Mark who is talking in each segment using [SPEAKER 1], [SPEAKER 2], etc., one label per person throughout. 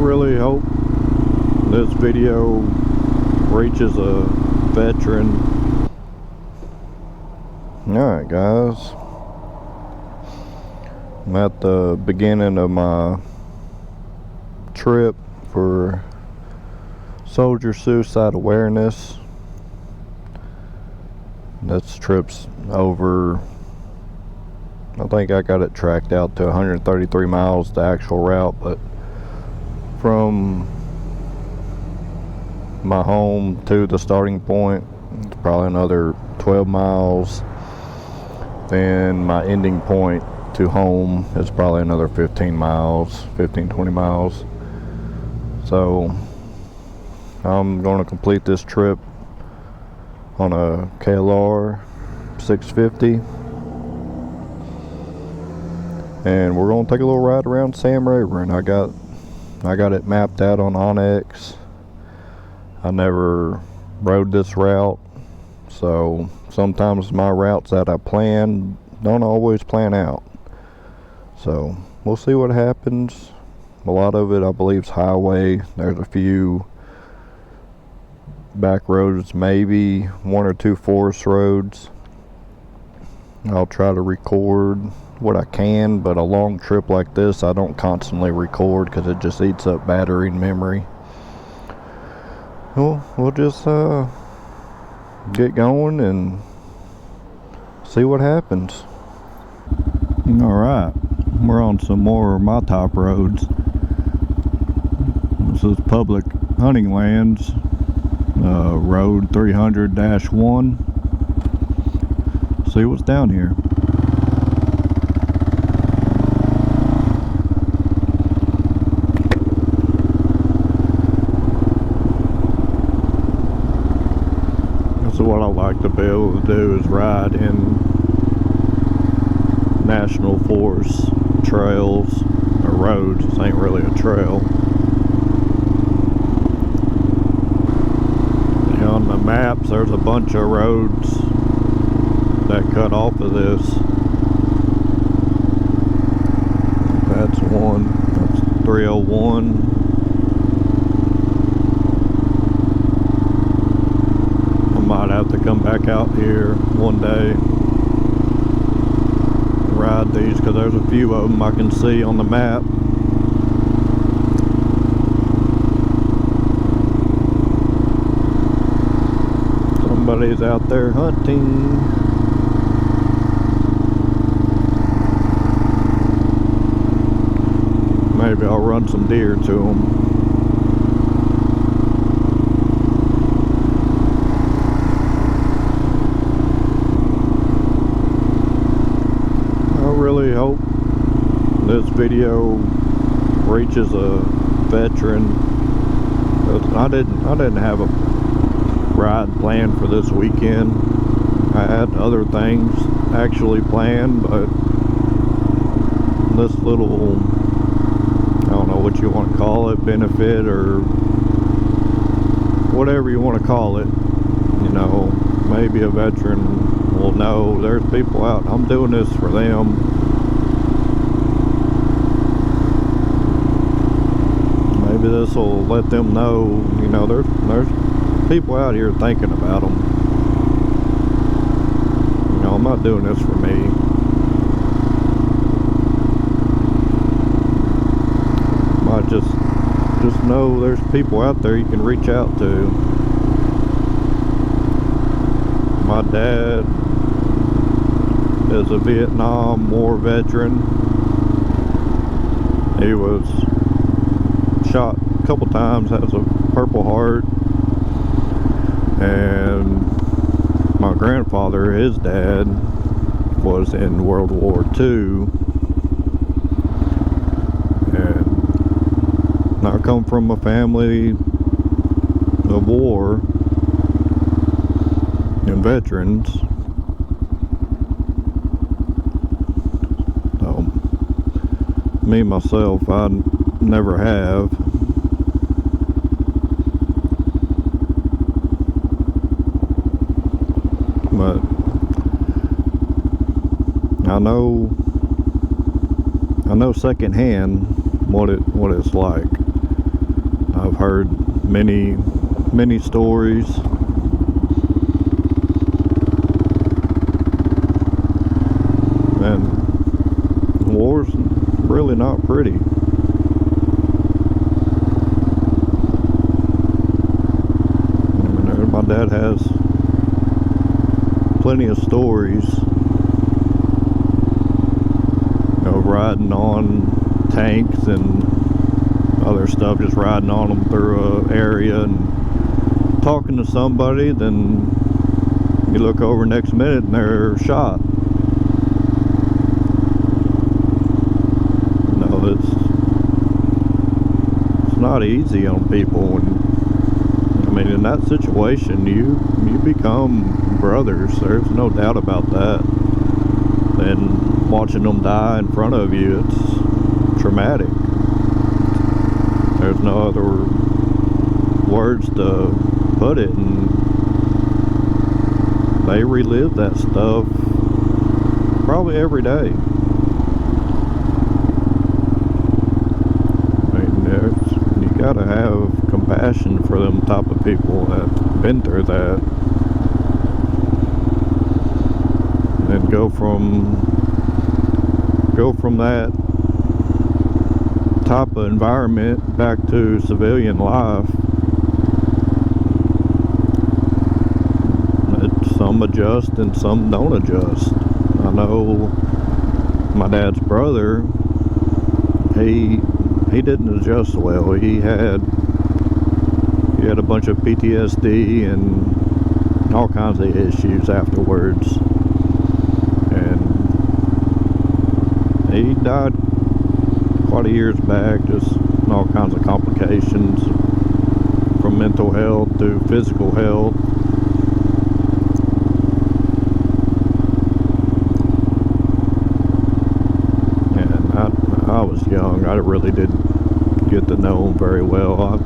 [SPEAKER 1] really hope this video reaches a veteran. Alright guys, I'm at the beginning of my trip for Soldier Suicide Awareness. This trip's over, I think I got it tracked out to 133 miles, the actual route, but from my home to the starting point, it's probably another 12 miles. Then my ending point to home is probably another 15 miles, 15-20 miles. So I'm going to complete this trip on a KLR 650, and we're going to take a little ride around Sam Rayburn. I got it mapped out on Onyx. I never rode this route, so sometimes my routes that I plan don't always plan out. So we'll see what happens. A lot of it I believe is highway. There's a few back roads, maybe one or two forest roads. I'll try to record what I can, but a long trip like this I don't constantly record because it just eats up battery and memory. We'll just get going and see what happens. Alright, we're on some more of my top roads. This is public hunting lands, road 300-1. See what's down here. That's what I like to be able to do, is ride in national forest trails or roads. This ain't really a trail. On the maps there's a bunch of roads that cut off of this. That's one. That's 301. I might have to come back out here one day and ride these, because there's a few of them I can see on the map. Somebody's out there hunting. Maybe I'll run some deer to them. I really hope this video reaches a veteran. I didn't have a ride planned for this weekend. I had other things actually planned, but this little, I don't know what you want to call it, benefit or whatever you want to call it, you know, maybe a veteran will know there's people out, I'm doing this for them. Maybe this will let them know, you know, there's people out here thinking about them. You know, I'm not doing this for me. Might just know there's people out there you can reach out to. My dad is a Vietnam War veteran. He was shot a couple times, has a Purple Heart. And my grandfather, his dad, was in World War II. And I come from a family of war and veterans. So, me, myself, I never have. But I know secondhand what it's like. I've heard many stories. And war's really not pretty. My dad has plenty of stories of riding on tanks and other stuff, just riding on them through an area and talking to somebody, then you look over next minute and they're shot. No, it's not easy on people. And I mean, in that situation, you become brothers. There's no doubt about that. And watching them die in front of you, it's traumatic. There's no other words to put it. And they relive that stuff probably every day. I mean, you gotta have compassion for them type of people that been through that, and go from that type of environment back to civilian life. Some adjust and some don't adjust. I know my dad's brother, he didn't adjust well. He had a bunch of PTSD and all kinds of issues afterwards, and he died quite a years back, just all kinds of complications from mental health to physical health. And I was young. I really didn't get to know him very well. I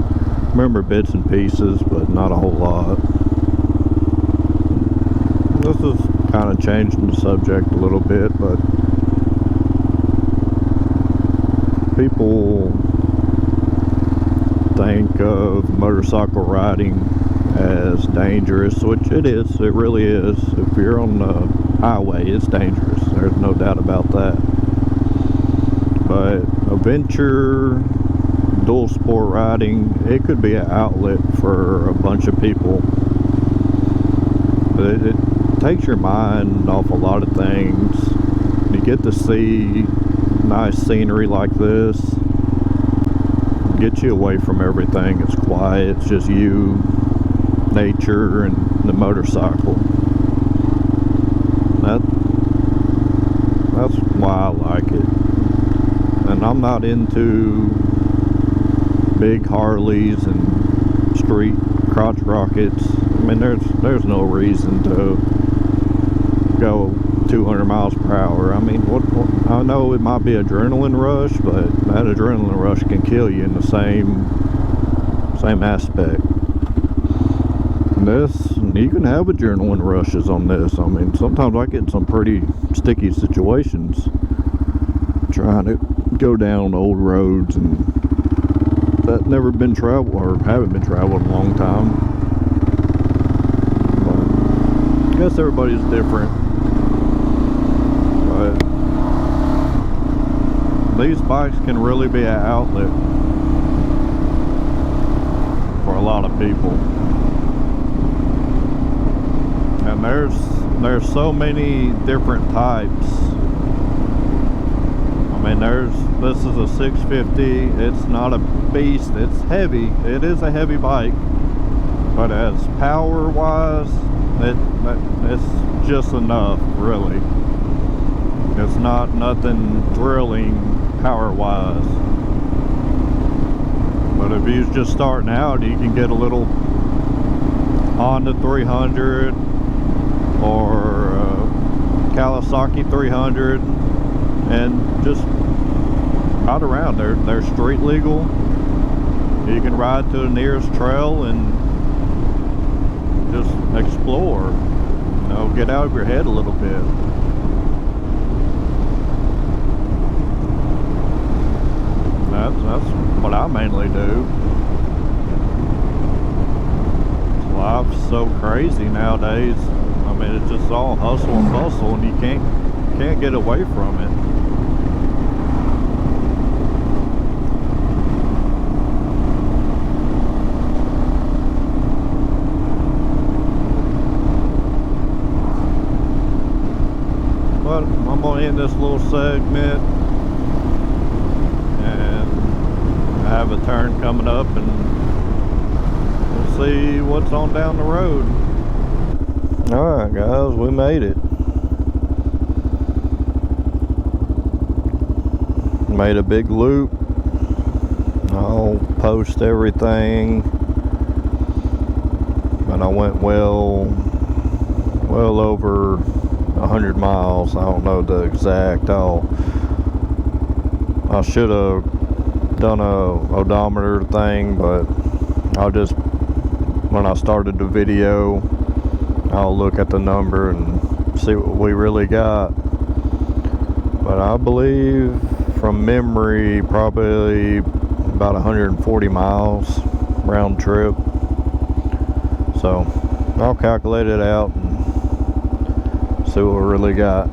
[SPEAKER 1] remember bits and pieces, but not a whole lot. This is kind of changing the subject a little bit, but people think of motorcycle riding as dangerous, which it is. It really is. If you're on the highway, it's dangerous. There's no doubt about that. But adventure, dual sport riding, it could be an outlet for a bunch of people. But it takes your mind off a lot of things. You get to see nice scenery like this, get you away from everything. It's quiet. It's just you, nature, and the motorcycle. That's why I like it. And I'm not into big Harleys and street crotch rockets. I mean, there's no reason to go 200 miles per hour. I mean, what I know it might be adrenaline rush, but that adrenaline rush can kill you in the same aspect. And this, you can have adrenaline rushes on this. I mean, sometimes I get in some pretty sticky situations trying to go down old roads and that never been traveled or haven't been traveled in a long time. But I guess everybody's different. But these bikes can really be an outlet for a lot of people. And there's so many different types. I mean, this is a 650. It's not a beast. It's heavy. It is a heavy bike, but as power wise, it's just enough, really. It's not nothing thrilling power wise. But if you're just starting out, you can get a little Honda 300 or Kawasaki 300 and just ride around. They're street legal. You can ride to the nearest trail and just explore. You know, get out of your head a little bit. That's what I mainly do. Life's so crazy nowadays. I mean, it's just all hustle and bustle, and you can't get away from it. But I'm gonna end this little segment, and I have a turn coming up, and we'll see what's on down the road. Alright guys, we made it. Made a big loop. I'll post everything. But I went well over 100 miles. I don't know the exact. I should have done a odometer thing, but I'll just, when I started the video, I'll look at the number and see what we really got. But I believe from memory probably about 140 miles round trip. So I'll calculate it out and see what we really got.